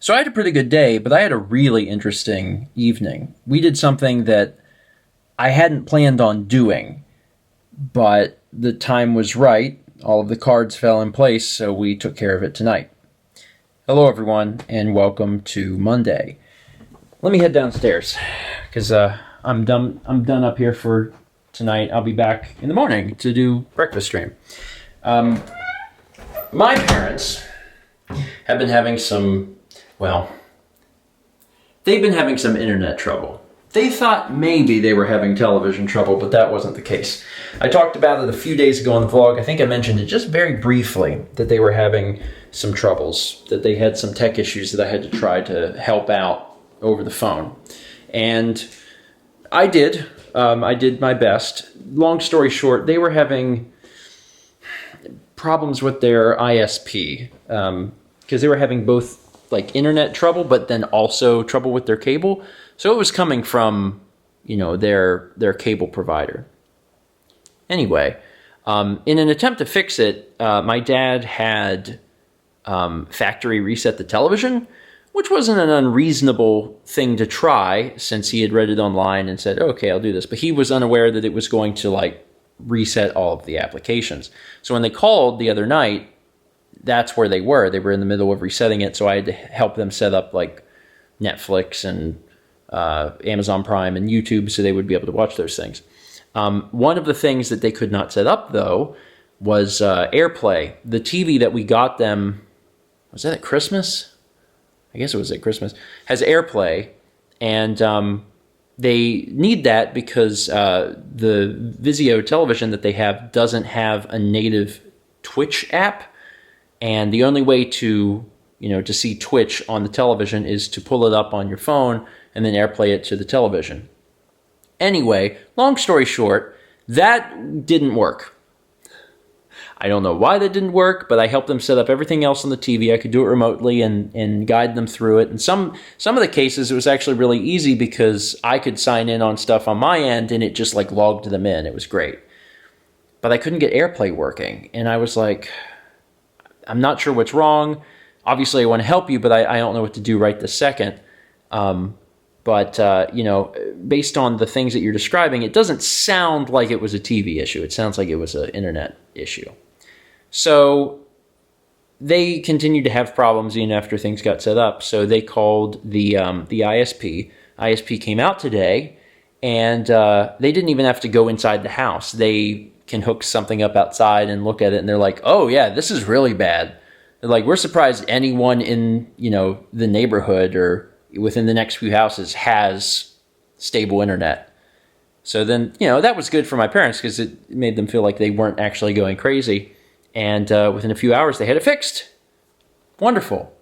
So I had a pretty good day, but I had a really interesting evening. We did something that I hadn't planned on doing, but the time was right. All of the cards fell in place, so we took care of it tonight. Hello, everyone, and welcome to Monday. Let me head downstairs, because I'm done up here for tonight. I'll be back in the morning to do breakfast stream. My parents have been having they've been having some internet trouble. They thought maybe they were having television trouble, but that wasn't the case. I talked about it a few days ago on the vlog. I think I mentioned it just very briefly, that they were having some troubles, that they had some tech issues that I had to try to help out over the phone. And I did my best. Long story short, they were having problems with their ISP, because they were having both like internet trouble, but then also trouble with their cable. So it was coming from, their cable provider. Anyway, in an attempt to fix it, my dad had factory reset the television, which wasn't an unreasonable thing to try, since he had read it online and said, okay, I'll do this. But he was unaware that it was going to reset all of the applications. So when they called the other night, that's where they were. They were in the middle of resetting it, so I had to help them set up Netflix and Amazon Prime and YouTube so they would be able to watch those things. One of the things that they could not set up, though, was AirPlay. The TV that we got them, was that at Christmas? I guess it was at Christmas, has AirPlay, and they need that because the Vizio television that they have doesn't have a native Twitch app, and the only way to see Twitch on the television is to pull it up on your phone and then AirPlay it to the television. Anyway, long story short, that didn't work. I don't know why that didn't work, but I helped them set up everything else on the TV. I could do it remotely and guide them through it. And some of the cases, it was actually really easy because I could sign in on stuff on my end and it just logged them in. It was great. But I couldn't get AirPlay working. And I was like, I'm not sure what's wrong. Obviously, I want to help you, but I don't know what to do right this second. But based on the things that you're describing, it doesn't sound like it was a TV issue. It sounds like it was an internet issue. So they continued to have problems even after things got set up. So they called the ISP. ISP came out today, and they didn't even have to go inside the house. They can hook something up outside and look at it, and they're like, oh yeah, this is really bad. They're like, we're surprised anyone in the neighborhood or within the next few houses has stable internet. So then, that was good for my parents because it made them feel like they weren't actually going crazy. And within a few hours, they had it fixed. Wonderful.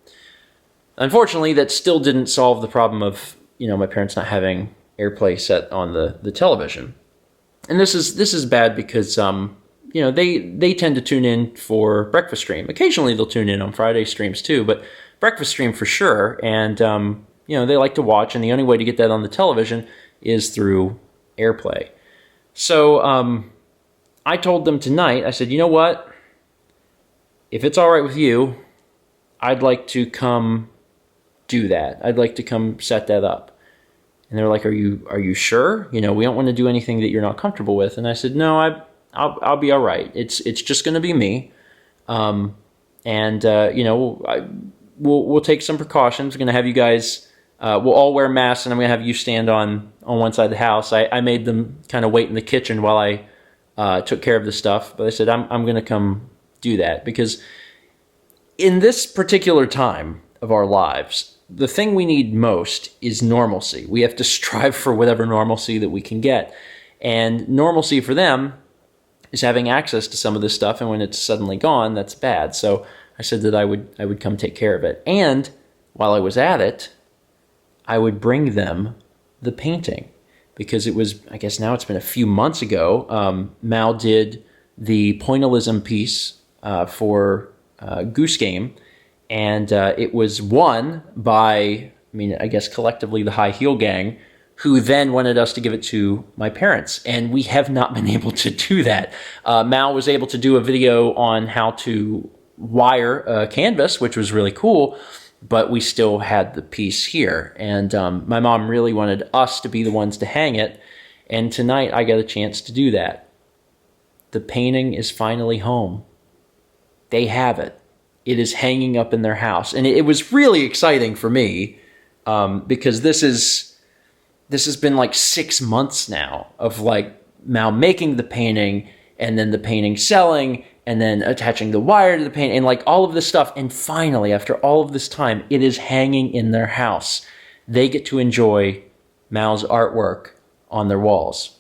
Unfortunately, that still didn't solve the problem of, my parents not having AirPlay set on the television. And this is bad because, they tend to tune in for breakfast stream. Occasionally, they'll tune in on Friday streams too, but breakfast stream for sure. And, they like to watch, and the only way to get that on the television is through AirPlay. So I told them tonight, I said, you know what? If it's all right with you, I'd like to come do that. I'd like to come set that up. And they were like, are you sure? We don't want to do anything that you're not comfortable with. And I said, no, I'll be all right. It's just going to be me. We'll take some precautions. We're going to have you guys, we'll all wear masks, and I'm going to have you stand on one side of the house. I made them kind of wait in the kitchen while I took care of the stuff. But I said, I'm going to come do that because in this particular time of our lives, the thing we need most is normalcy. We have to strive for whatever normalcy that we can get. And normalcy for them is having access to some of this stuff, and when it's suddenly gone, that's bad. So I said that I would come take care of it. And while I was at it, I would bring them the painting. Because it was, I guess now it's been a few months ago, Mal did the pointillism piece for Goose Game, and it was won by, I guess collectively the High Heel Gang, who then wanted us to give it to my parents, and we have not been able to do that. Mal was able to do a video on how to wire a canvas, which was really cool, but we still had the piece here. And my mom really wanted us to be the ones to hang it. And tonight I got a chance to do that. The painting is finally home. They have it. It is hanging up in their house. And it was really exciting for me because this has been like 6 months now of like Mal making the painting and then the painting selling and then attaching the wire to the painting and like all of this stuff. And finally, after all of this time, it is hanging in their house. They get to enjoy Mal's artwork on their walls.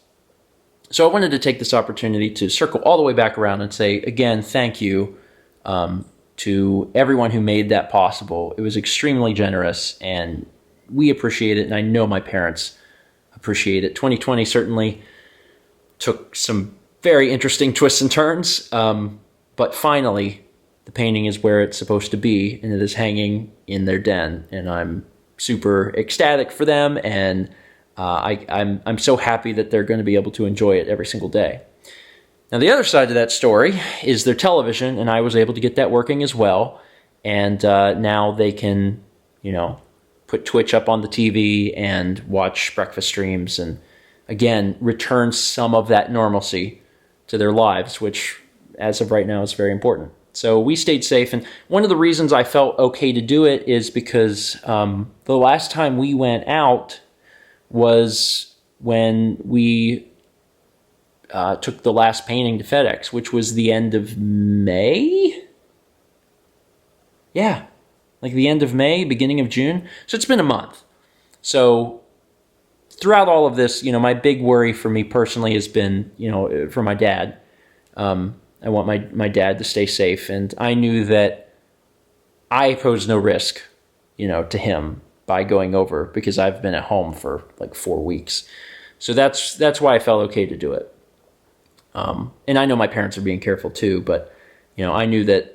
So I wanted to take this opportunity to circle all the way back around and say, again, thank you to everyone who made that possible. It was extremely generous, and we appreciate it, and I know my parents appreciate it. 2020 certainly took some very interesting twists and turns, but finally, the painting is where it's supposed to be, and it is hanging in their den, and I'm super ecstatic for them, and I'm so happy that they're going to be able to enjoy it every single day. Now, the other side of that story is their television, and I was able to get that working as well. And now they can, put Twitch up on the TV and watch breakfast streams and, again, return some of that normalcy to their lives, which, as of right now, is very important. So we stayed safe, and one of the reasons I felt okay to do it is because the last time we went out was when we took the last painting to FedEx, which was the end of May? Yeah, like the end of May, beginning of June. So it's been a month. So throughout all of this, my big worry for me personally has been, for my dad. I want my dad to stay safe, and I knew that I posed no risk, to him by going over because I've been at home for like 4 weeks. So that's why I felt okay to do it. And I know my parents are being careful too, but I knew that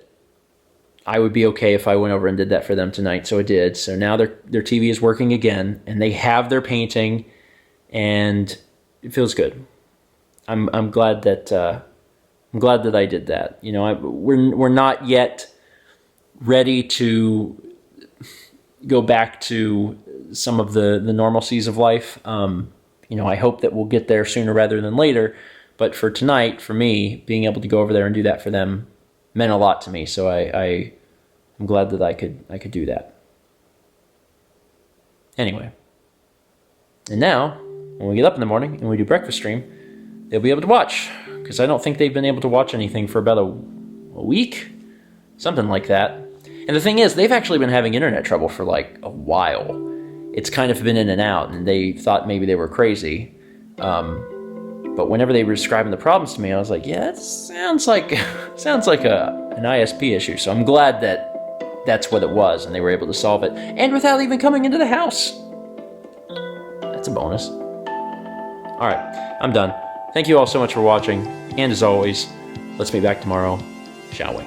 I would be okay if I went over and did that for them tonight, so I did. So now their TV is working again, and they have their painting, and it feels good. I'm glad that I did that. We're not yet ready to go back to some of the normalcies of life. I hope that we'll get there sooner rather than later. But for tonight, for me, being able to go over there and do that for them meant a lot to me. So I'm glad that I could do that. Anyway. And now, when we get up in the morning and we do breakfast stream, they'll be able to watch. Because I don't think they've been able to watch anything for about a week? Something like that. And the thing is, they've actually been having internet trouble for like a while. It's kind of been in and out, and they thought maybe they were crazy. But whenever they were describing the problems to me, I was like, yeah, that sounds like an ISP issue. So I'm glad that that's what it was, and they were able to solve it. And without even coming into the house. That's a bonus. All right, I'm done. Thank you all so much for watching. And as always, let's meet back tomorrow, shall we?